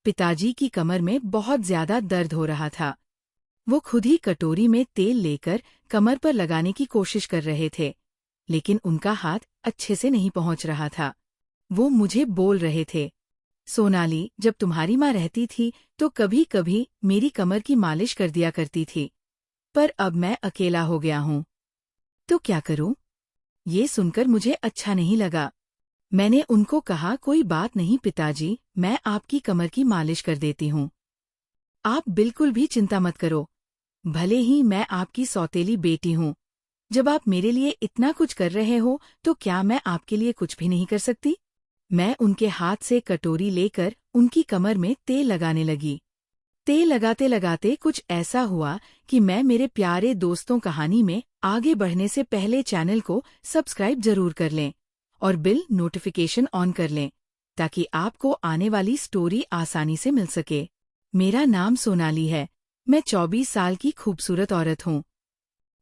पिताजी की कमर में बहुत ज्यादा दर्द हो रहा था। वो खुद ही कटोरी में तेल लेकर कमर पर लगाने की कोशिश कर रहे थे, लेकिन उनका हाथ अच्छे से नहीं पहुंच रहा था। वो मुझे बोल रहे थे, सोनाली, जब तुम्हारी माँ रहती थी तो कभी कभी मेरी कमर की मालिश कर दिया करती थी, पर अब मैं अकेला हो गया हूँ, तो क्या करूँ? ये सुनकर मुझे अच्छा नहीं लगा। मैंने उनको कहा, कोई बात नहीं पिताजी, मैं आपकी कमर की मालिश कर देती हूँ। आप बिल्कुल भी चिंता मत करो। भले ही मैं आपकी सौतेली बेटी हूँ, जब आप मेरे लिए इतना कुछ कर रहे हो तो क्या मैं आपके लिए कुछ भी नहीं कर सकती? मैं उनके हाथ से कटोरी लेकर उनकी कमर में तेल लगाने लगी। तेल लगाते लगाते कुछ ऐसा हुआ कि मैं मेरे प्यारे दोस्तों कहानी में आगे बढ़ने से पहले चैनल को सब्सक्राइब जरूर कर लें और बिल नोटिफिकेशन ऑन कर लें, ताकि आपको आने वाली स्टोरी आसानी से मिल सके। मेरा नाम सोनाली है। मैं 24 साल की खूबसूरत औरत हूँ।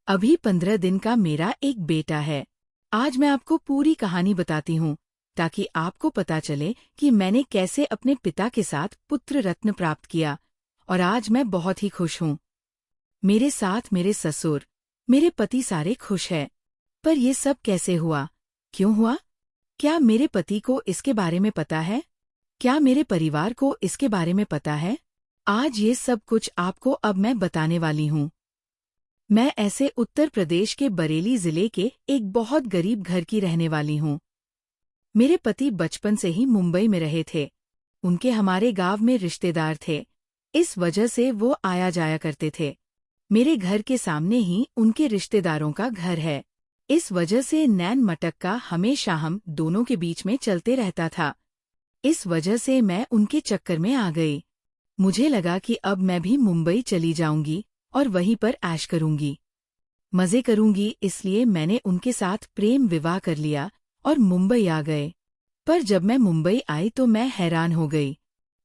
अभी 15 दिन का मेरा एक बेटा है। आज मैं आपको पूरी कहानी बताती हूँ, ताकि आपको पता चले कि मैंने कैसे अपने पिता के साथ पुत्र रत्न प्राप्त किया, और आज मैं बहुत ही खुश हूँ। मेरे साथ मेरे ससुर, मेरे पति सारे खुश हैं। पर ये सब कैसे हुआ? क्यों हुआ? क्या मेरे पति को इसके बारे में पता है? क्या मेरे परिवार को इसके बारे में पता है? आज ये सब कुछ आपको अब मैं बताने वाली हूँ। मैं ऐसे उत्तर प्रदेश के बरेली जिले के एक बहुत गरीब घर की रहने वाली हूँ। मेरे पति बचपन से ही मुंबई में रहे थे। उनके हमारे गांव में रिश्तेदार थे, इस वजह से वो आया जाया करते थे। मेरे घर के सामने ही उनके रिश्तेदारों का घर है। इस वजह से नैन मटक्का हमेशा हम दोनों के बीच में चलते रहता था। इस वजह से मैं उनके चक्कर में आ गई। मुझे लगा कि अब मैं भी मुंबई चली जाऊंगी और वहीं पर ऐश करूंगी, मजे करूंगी, इसलिए मैंने उनके साथ प्रेम विवाह कर लिया और मुंबई आ गए। पर जब मैं मुंबई आई तो मैं हैरान हो गई।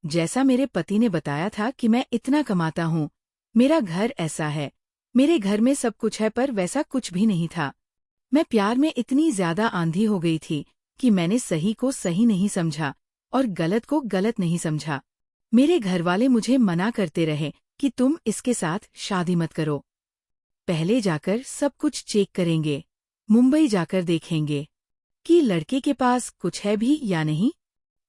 जैसा मेरे पति ने बताया था कि मैं इतना कमाता हूँ, मेरा घर ऐसा है, मेरे घर में सब कुछ है, पर वैसा कुछ भी नहीं था। मैं प्यार में इतनी ज्यादा आंधी हो गई थी कि मैंने सही को सही नहीं समझा और गलत को गलत नहीं समझा। मेरे घरवाले मुझे मना करते रहे कि तुम इसके साथ शादी मत करो, पहले जाकर सब कुछ चेक करेंगे, मुंबई जाकर देखेंगे कि लड़के के पास कुछ है भी या नहीं।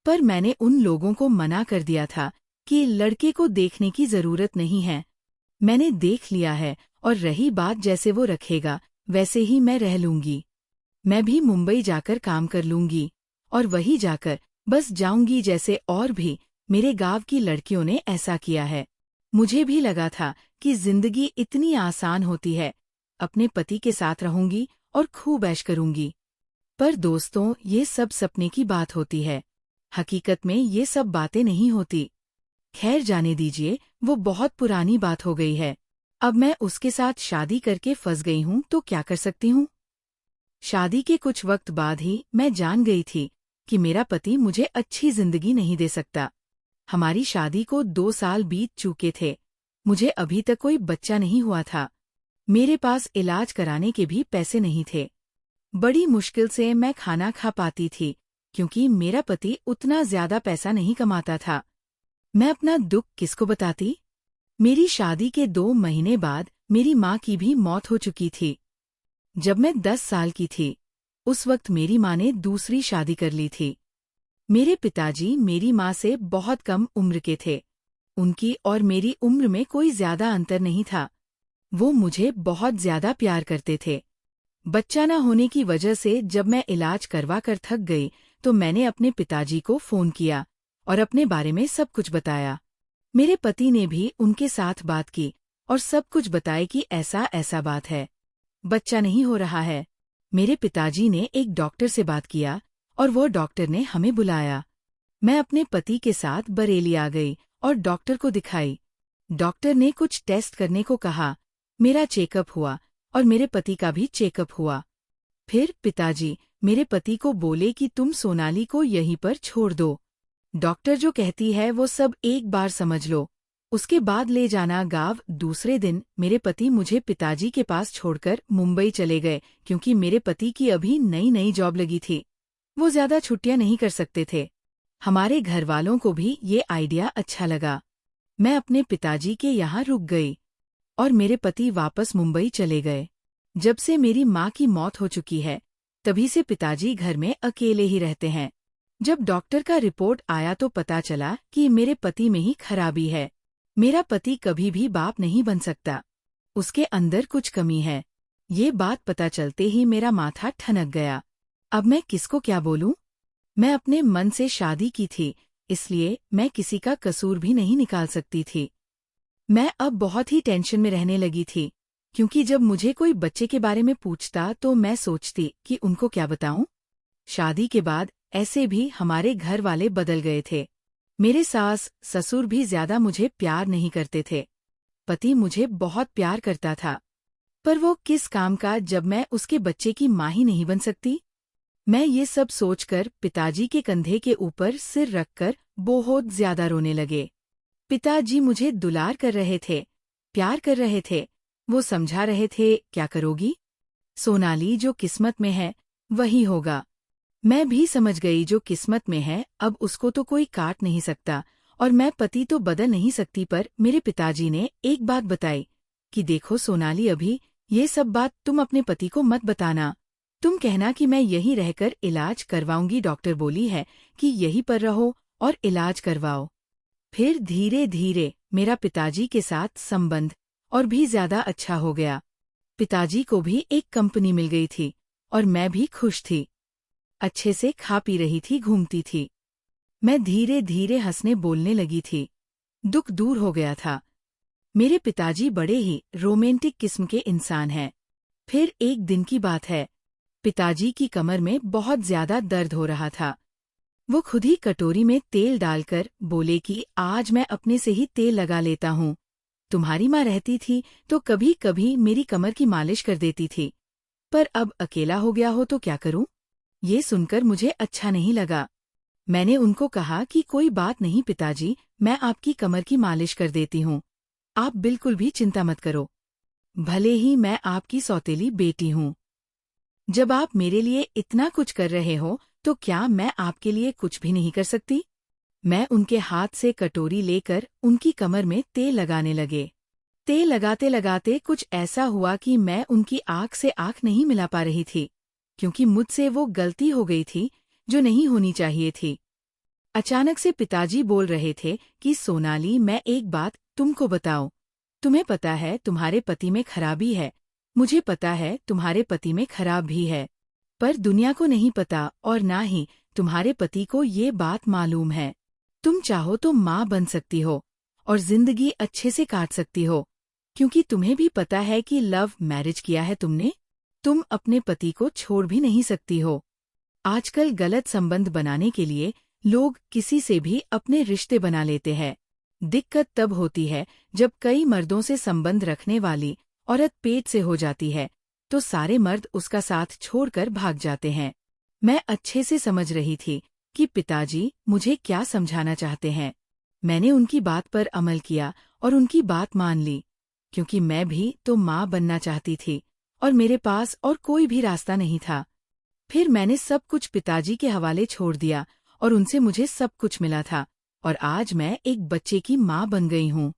पर मैंने उन लोगों को मना कर दिया था कि लड़के को देखने की जरूरत नहीं है, मैंने देख लिया है, और रही बात जैसे वो रखेगा वैसे ही मैं रह लूंगी। मैं भी मुंबई जाकर काम कर लूंगी और वही जाकर बस जाऊंगी, जैसे और भी मेरे गांव की लड़कियों ने ऐसा किया है। मुझे भी लगा था कि जिंदगी इतनी आसान होती है, अपने पति के साथ रहूंगी और खूब ऐश करूंगी। पर दोस्तों, ये सब सपने की बात होती है, हकीकत में ये सब बातें नहीं होती। खैर जाने दीजिए, वो बहुत पुरानी बात हो गई है। अब मैं उसके साथ शादी करके फंस गई हूँ, तो क्या कर सकती हूँ? शादी के कुछ वक्त बाद ही मैं जान गई थी कि मेरा पति मुझे अच्छी जिंदगी नहीं दे सकता। हमारी शादी को 2 साल बीत चुके थे। मुझे अभी तक कोई बच्चा नहीं हुआ था। मेरे पास इलाज कराने के भी पैसे नहीं थे। बड़ी मुश्किल से मैं खाना खा पाती थी, क्योंकि मेरा पति उतना ज्यादा पैसा नहीं कमाता था। मैं अपना दुख किसको बताती? मेरी शादी के 2 महीने बाद मेरी माँ की भी मौत हो चुकी थी। जब मैं 10 साल की थी, उस वक्त मेरी माँ ने दूसरी शादी कर ली थी। मेरे पिताजी मेरी माँ से बहुत कम उम्र के थे। उनकी और मेरी उम्र में कोई ज्यादा अंतर नहीं था। वो मुझे बहुत ज्यादा प्यार करते थे। बच्चा न होने की वजह से जब मैं इलाज करवा कर थक गई तो मैंने अपने पिताजी को फोन किया और अपने बारे में सब कुछ बताया। मेरे पति ने भी उनके साथ बात की और सब कुछ बताया कि ऐसा ऐसा बात है, बच्चा नहीं हो रहा है। मेरे पिताजी ने एक डॉक्टर से बात किया और वो डॉक्टर ने हमें बुलाया। मैं अपने पति के साथ बरेली आ गई और डॉक्टर को दिखाई। डॉक्टर ने कुछ टेस्ट करने को कहा। मेरा चेकअप हुआ और मेरे पति का भी चेकअप हुआ। फिर पिताजी मेरे पति को बोले कि तुम सोनाली को यहीं पर छोड़ दो। डॉक्टर जो कहती है वो सब एक बार समझ लो, उसके बाद ले जाना गाँव। दूसरे दिन मेरे पति मुझे पिताजी के पास छोड़कर मुंबई चले गए, क्योंकि मेरे पति की अभी नई नई जॉब लगी थी। वो ज्यादा छुट्टियां नहीं कर सकते थे। हमारे घर वालों को भी ये आइडिया अच्छा लगा। मैं अपने पिताजी के यहाँ रुक गई और मेरे पति वापस मुंबई चले गए। जब से मेरी माँ की मौत हो चुकी है, तभी से पिताजी घर में अकेले ही रहते हैं। जब डॉक्टर का रिपोर्ट आया तो पता चला कि मेरे पति में ही खराबी है। मेरा पति कभी भी बाप नहीं बन सकता, उसके अंदर कुछ कमी है। ये बात पता चलते ही मेरा माथा ठनक गया। अब मैं किसको क्या बोलूं? मैं अपने मन से शादी की थी, इसलिए मैं किसी का कसूर भी नहीं निकाल सकती थी। मैं अब बहुत ही टेंशन में रहने लगी थी, क्योंकि जब मुझे कोई बच्चे के बारे में पूछता तो मैं सोचती कि उनको क्या बताऊं। शादी के बाद ऐसे भी हमारे घर वाले बदल गए थे। मेरे सास ससुर भी ज्यादा मुझे प्यार नहीं करते थे। पति मुझे बहुत प्यार करता था, पर वो किस काम का जब मैं उसके बच्चे की माँ ही नहीं बन सकती। मैं ये सब सोचकर पिताजी के कंधे के ऊपर सिर रखकर बहुत ज्यादा रोने लगे। पिताजी मुझे दुलार कर रहे थे, प्यार कर रहे थे। वो समझा रहे थे, क्या करोगी सोनाली, जो किस्मत में है वही होगा। मैं भी समझ गई, जो किस्मत में है अब उसको तो कोई काट नहीं सकता, और मैं पति तो बदल नहीं सकती। पर मेरे पिताजी ने एक बात बताई कि देखो सोनाली, अभी ये सब बात तुम अपने पति को मत बताना। तुम कहना कि मैं यहीं रहकर इलाज करवाऊंगी, डॉक्टर बोली है कि यहीं पर रहो और इलाज करवाओ। फिर धीरे धीरे मेरा पिताजी के साथ संबंध और भी ज्यादा अच्छा हो गया। पिताजी को भी एक कंपनी मिल गई थी और मैं भी खुश थी। अच्छे से खा पी रही थी, घूमती थी। मैं धीरे धीरे हंसने बोलने लगी थी। दुख दूर हो गया था। मेरे पिताजी बड़े ही रोमांटिक किस्म के इंसान हैं। फिर एक दिन की बात है, पिताजी की कमर में बहुत ज्यादा दर्द हो रहा था। वो खुद ही कटोरी में तेल डालकर बोले कि आज मैं अपने से ही तेल लगा लेता हूँ। तुम्हारी माँ रहती थी तो कभी कभी मेरी कमर की मालिश कर देती थी, पर अब अकेला हो गया हो तो क्या करूं? ये सुनकर मुझे अच्छा नहीं लगा। मैंने उनको कहा कि कोई बात नहीं पिताजी, मैं आपकी कमर की मालिश कर देती हूँ, आप बिल्कुल भी चिंता मत करो। भले ही मैं आपकी सौतेली बेटी हूँ, जब आप मेरे लिए इतना कुछ कर रहे हो तो क्या मैं आपके लिए कुछ भी नहीं कर सकती? मैं उनके हाथ से कटोरी लेकर उनकी कमर में तेल लगाने लगे। तेल लगाते लगाते कुछ ऐसा हुआ कि मैं उनकी आंख से आंख नहीं मिला पा रही थी, क्योंकि मुझसे वो गलती हो गई थी जो नहीं होनी चाहिए थी। अचानक से पिताजी बोल रहे थे कि सोनाली, मैं एक बात तुमको बताऊं। तुम्हें पता है तुम्हारे पति में खराबी है, मुझे पता है तुम्हारे पति में खराब भी है, पर दुनिया को नहीं पता और ना ही तुम्हारे पति को ये बात मालूम है। तुम चाहो तो माँ बन सकती हो और जिंदगी अच्छे से काट सकती हो, क्योंकि तुम्हें भी पता है कि लव मैरिज किया है तुमने। तुम अपने पति को छोड़ भी नहीं सकती हो। आजकल गलत संबंध बनाने के लिए लोग किसी से भी अपने रिश्ते बना लेते हैं। दिक्कत तब होती है जब कई मर्दों से संबंध रखने वाली औरत पेट से हो जाती है, तो सारे मर्द उसका साथ छोड़कर भाग जाते हैं। मैं अच्छे से समझ रही थी कि पिताजी मुझे क्या समझाना चाहते हैं। मैंने उनकी बात पर अमल किया और उनकी बात मान ली, क्योंकि मैं भी तो माँ बनना चाहती थी और मेरे पास और कोई भी रास्ता नहीं था। फिर मैंने सब कुछ पिताजी के हवाले छोड़ दिया और उनसे मुझे सब कुछ मिला था, और आज मैं एक बच्चे की माँ बन गई हूँ।